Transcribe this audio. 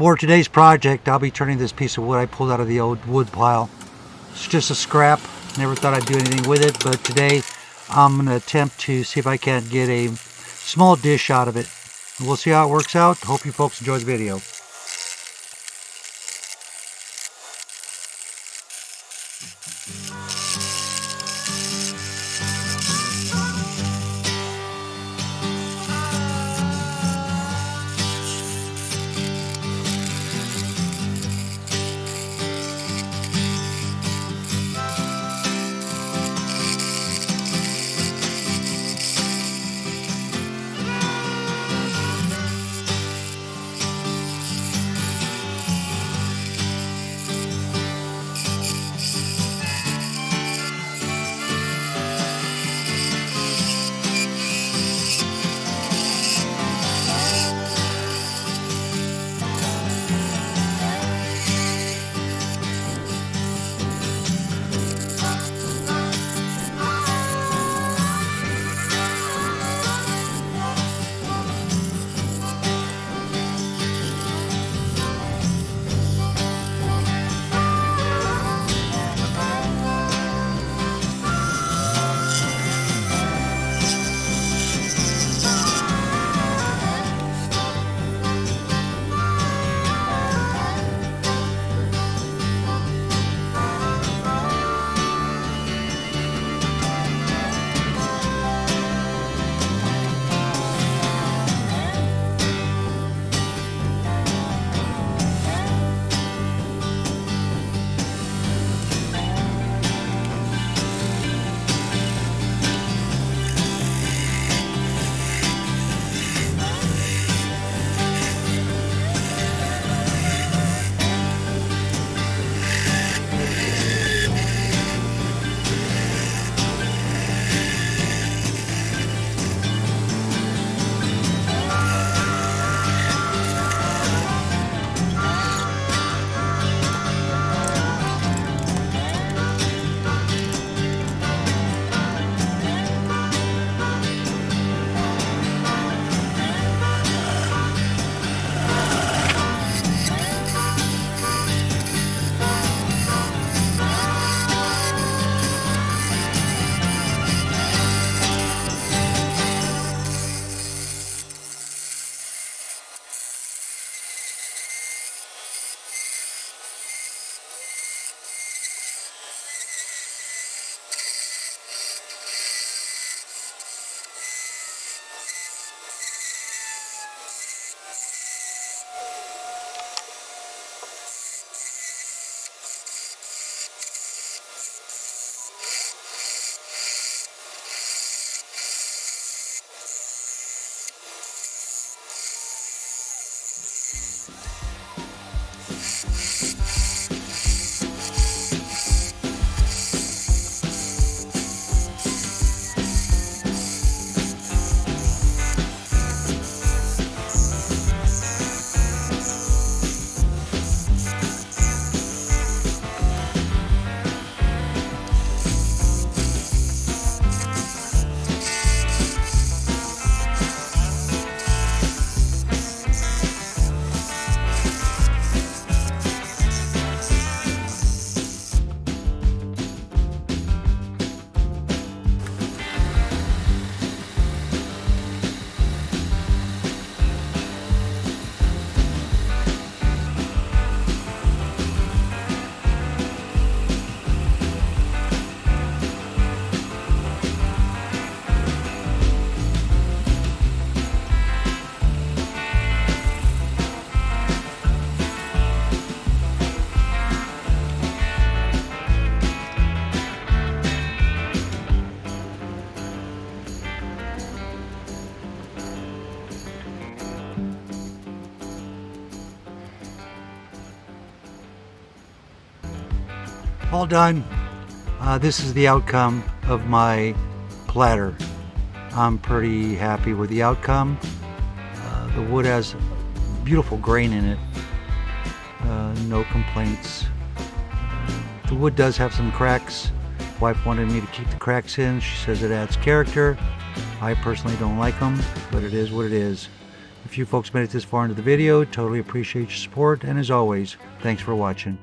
For today's project, I'll be turning this piece of wood I pulled out of the old wood pile. It's just a scrap. Never thought I'd do anything with it, but today I'm going to attempt to see if I can't get a small dish out of it. We'll see how it works out. Hope you folks enjoy the video. All done. This is the outcome of my platter. I'm pretty happy with the outcome. The wood has beautiful grain in it. No complaints. The wood does have some cracks. Wife wanted me to keep the cracks in. She says it adds character. I personally don't like them, but it is what it is. If you folks made it this far into the video, totally appreciate your support, and as always, thanks for watching.